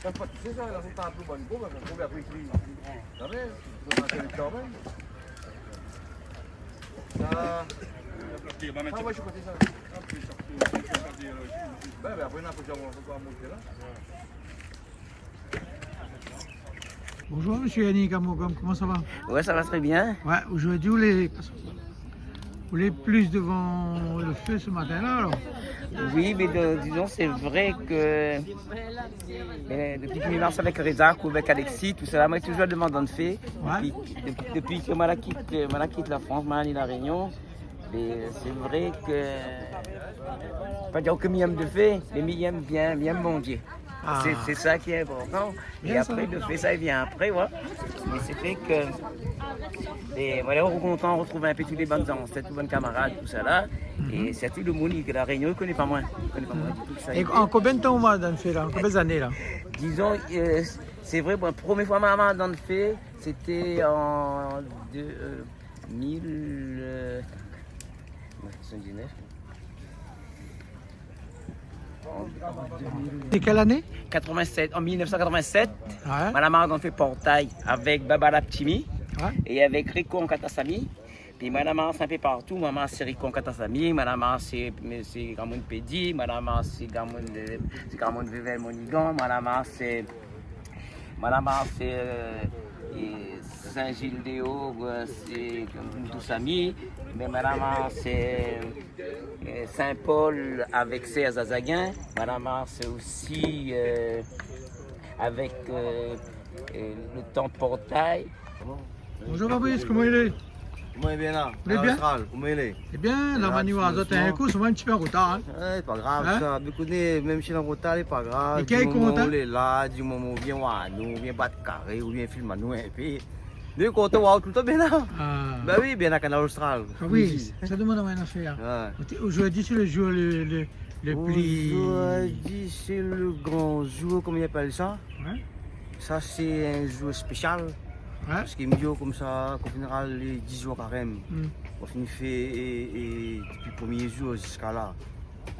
Dapat susah langsung tahap lu ban gua kan gua biar free. Tapi gua nak coba. Nah, apa sih kau tisah? Baik, apa nak kerja mau kamu kira? Bonjour Monsieur Yannick Amogam, comment ça va? Ouais, ça va très bien. Ouais, aujourd'hui vous voulez plus devant le feu ce matin-là alors? Oui, mais disons, c'est vrai que depuis que je mars avec Rezak ou avec Alexis, tout ça, moi j'ai toujours demandé de fait. Ouais. Depuis que Mala quitte la France, Mala quitte la Réunion, c'est vrai que, pas dire que m'aime de fait, mais m'aime bien, m'aime bon Dieu. Ah. C'est ça qui est important. Et Bien après, ça. le fait, ça vient après, voilà. Mais c'est fait que, et voilà, on est content de retrouver un peu tous les bonnes ancêtres, tous les bons camarades, tout ça là. Et c'est tout le monde que la Réunion ne connaît pas moins. Du tout ça. Et en combien de temps on va dans le fait là? En combien d'années là? Disons, c'est vrai, la première fois maman dans le fait, c'était en 2019. C'est quelle année? 87, en 1987, Ouais. ma maman a fait portail avec Babala Ptimi Ouais. et avec Rico en Katasami. Puis ma maman c'est un peu partout, maman c'est Rico en Katasami, ma maman c'est Gamon Pedi, ma maman c'est Gamon Vevel Monigan, ma maman c'est Saint-Gilles-des-Hauts, c'est Moussami, mais ma maman c'est Saint-Paul avec Serre Zazaguin, ma maman c'est aussi avec le temps de portail. Bonjour Fabrice, comment il est? Comment est bien là? Vous allez bien? Comment il est? Eh bien, la Manu a sauté un coup, souvent un petit peu en retard. Hein? C'est pas grave Hein? ça. Mais connais, même si la retard, c'est pas grave. Et quel est content? On est là, du moment où on vient voir nous, on vient battre carré, ou bien filmer nous un peu. Nous sommes contents, tout le temps bien là. Ah. Ben oui, bien à Canal Austral. Fabrice, ça demande à rien à faire. Ouais. Aujourd'hui, c'est le jour le plus. Aujourd'hui, c'est le grand jour, comment il appelle ça? Ouais. Ça, c'est un jour spécial. Ouais. Parce qu'il me dit comme ça, qu'au final, les 10 jours carême, Mm. on finit fait et depuis le premier jour jusqu'à là.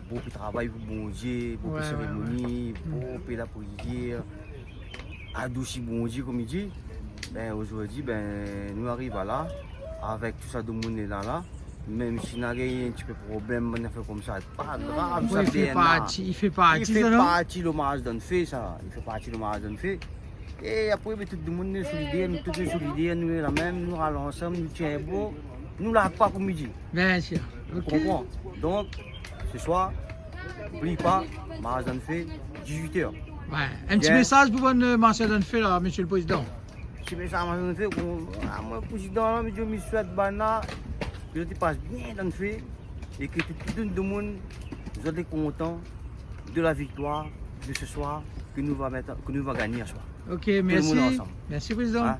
Beaucoup de travail pour bon Dieu, beaucoup de Ouais, cérémonies, beaucoup de prière, adoucir bon Dieu comme il dit. Ben, aujourd'hui, ben, nous arrivons à là, avec tout ça de monde est là. Même si on a un petit peu de problème, on a fait comme ça, pas grave, ça Ouais, il fait bien là. partie, il fait partie, Il fait ça, non? partie de l'hommage d'un fait, ça. Il fait partie de l'hommage d'un fait. Et après, tout le monde est solidaire, nous tous solidaires, nous sommes la même, nous allons ensemble, nous tiens beau. Nous là pas pour midi. Bien sûr. Vous Ok. comprenez? Donc, ce soir, n'oublie pas, l'hommage d'un fait, 18h. Ouais. Un petit Bien. message pour votre Marcel Dunfé, là, Monsieur le Président. Si je fais ça, l'hommage d'un fait, moi, président, je me souhaite, que tu passes bien dans le fait et que tout le monde soit content de la victoire de ce soir que nous va gagner ce soir. Ok, le merci. monde ensemble. Merci, Président. Hein?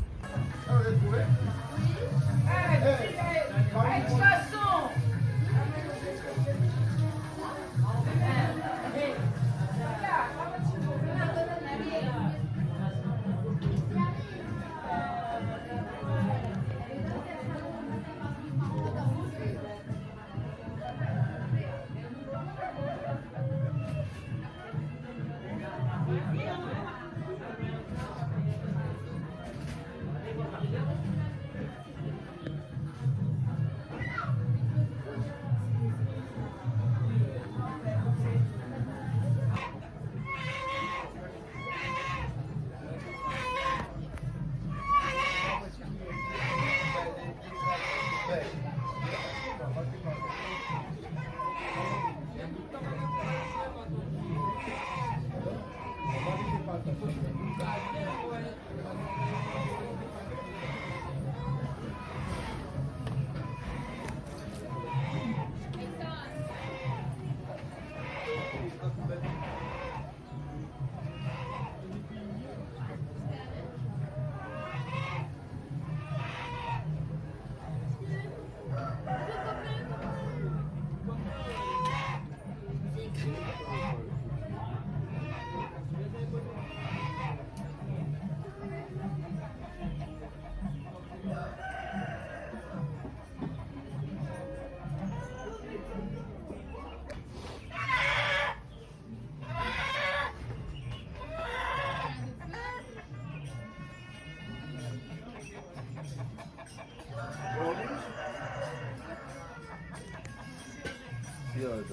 ओम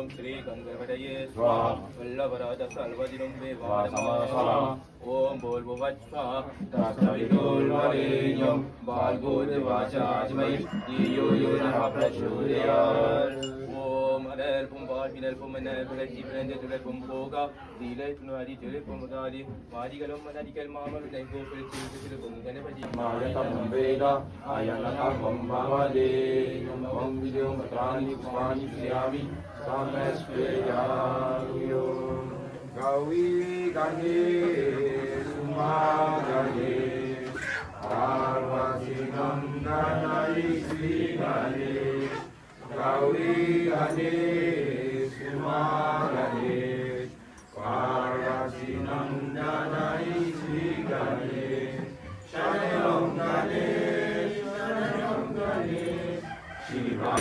श्री गंगवदये स्वाहा वल्लभराज सर्वदिनं स्वाहा ओम बोल भुवत् स्वाहा तत्सवितुर्वरेण्यं भर्गो देवस्य धीमहि धियो यो नः प्रचोदयात् ओम अनल पुंबाल बिनल पुमनल प्रति प्रंद तुले पुंपोगा दिले तुनादि तुले पुमदादि वादिकलम मनादि कल मामल देको प्रति तुले पुंगने पति मायतम वेदा आयनतम भवदे ओम विद्यो मत्राणि पुष्पाणि श्यामि सामस्वेयायो गावी गाने सुमागने पार्वती नंदनाई श्री गाने गावी गाने सुमागने पार्वती नंदनाई श्री गाने शरणं गाने Shiva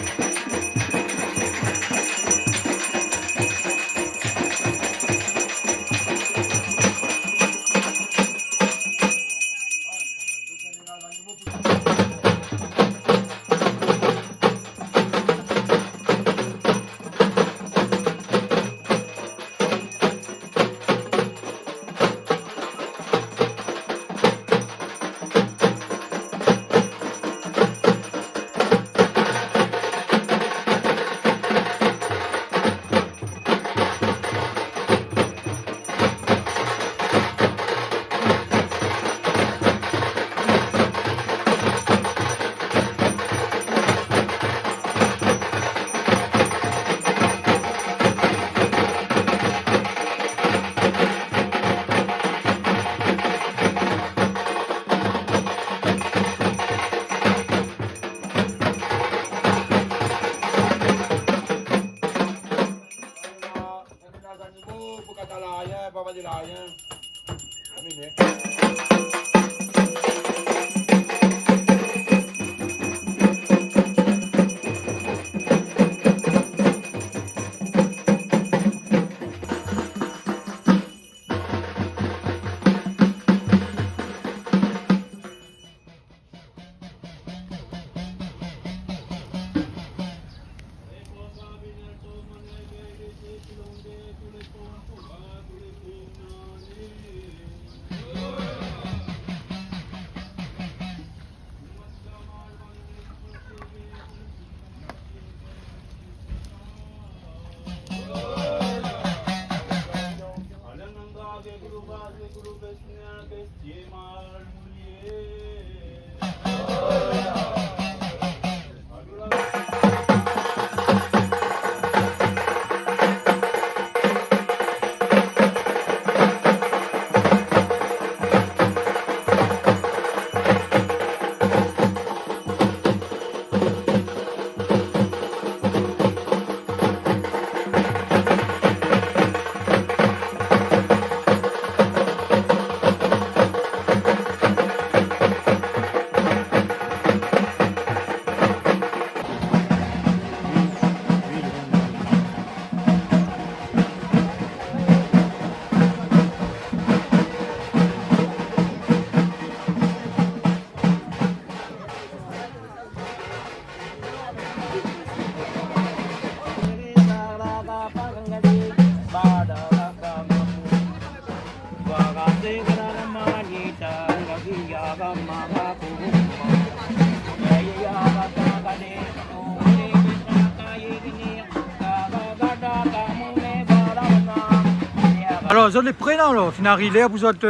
Alors, vous êtes les prénoms là, finalement, vous êtes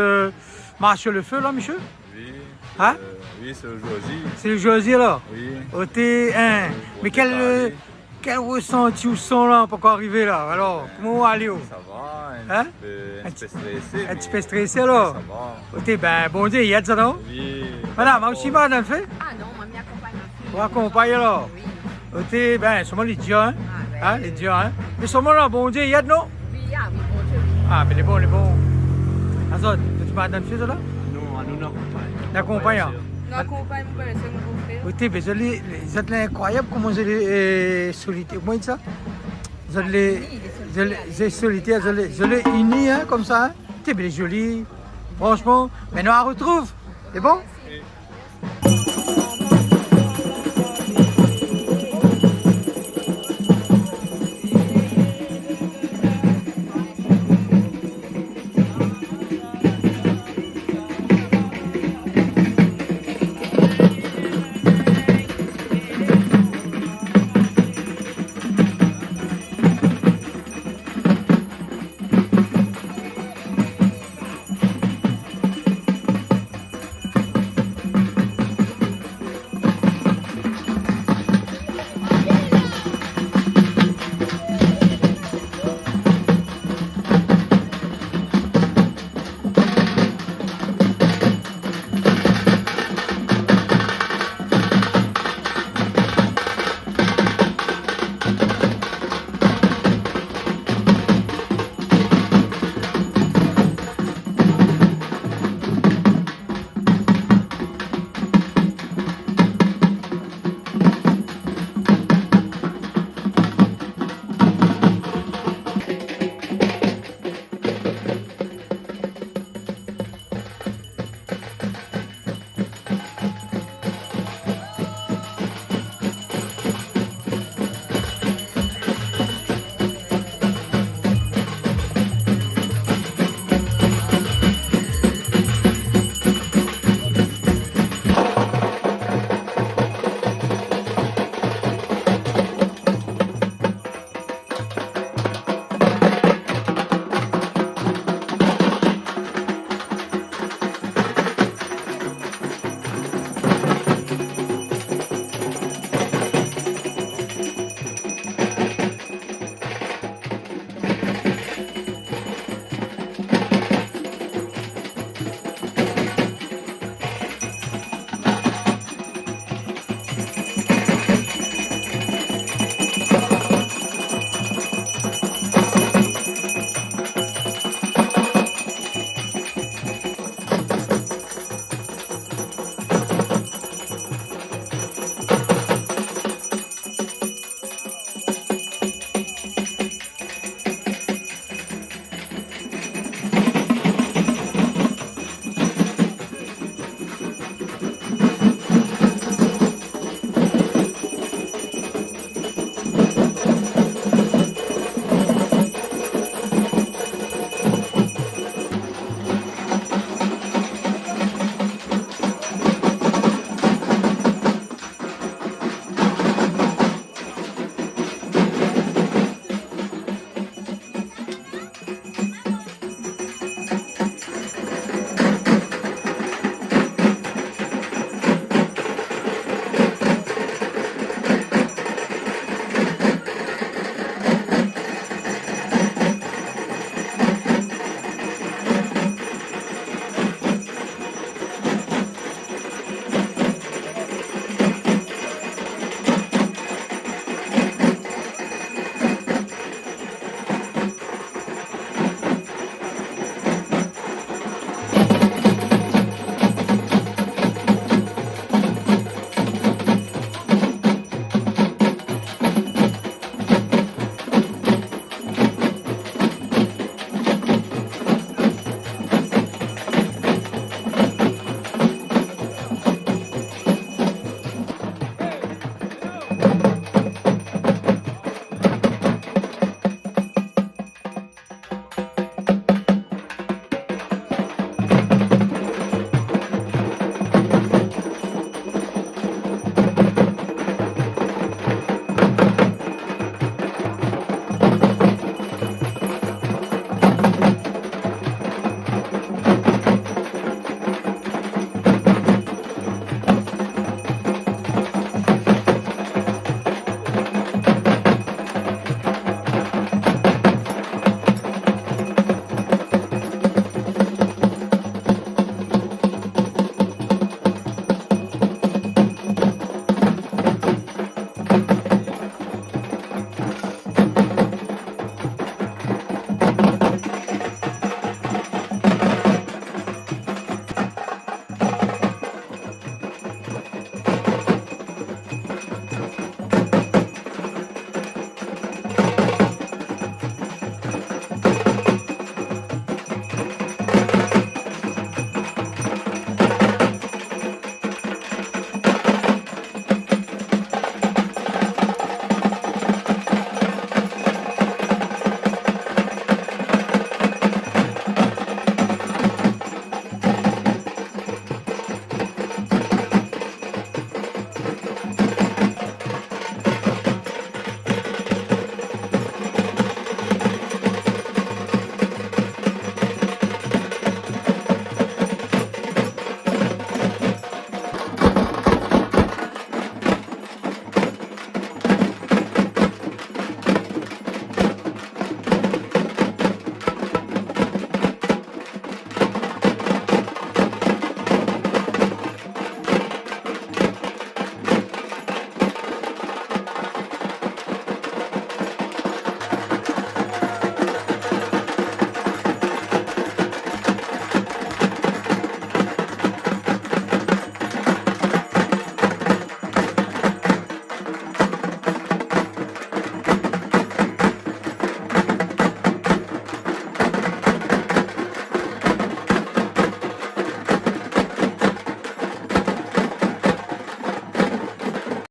marché le feu là, monsieur? Oui. Hein? Oui, c'est aujourd'hui. C'est le Josier là? Oui. OT1. Mais quel quel ressenti vous sent là pour arriver là? Alors, comment va aller? Ça va, Hein? un petit peu stressé. Un petit peu stressé alors? Ça va. Ok, ben bon Dieu, il y a de ça non? Oui. Madame, aussi madame fait? Ah non, moi, m'y accompagne un Pour accompagner alors? Oui. Ok, ben sûrement les dieux, hein? Ah, Hein, les dieux, hein? Mais sûrement là, bon Dieu, il y a de non? Oui, ah oui, bon Dieu, oui. Ah, mais les bons, les bons. Azot, tu madame fait ça là? Non, nous n'accompagnons. L'accompagne, hein? Nous accompagnons mon père, c'est mon beau-frère. Ok, mais vous êtes incroyable comment vous êtes solitaire. Comment ça? Vous êtes solitaire, vous êtes unis, hein, comme ça, hein? T'es bien joli. Franchement, mais nous on retrouve. C'est bon?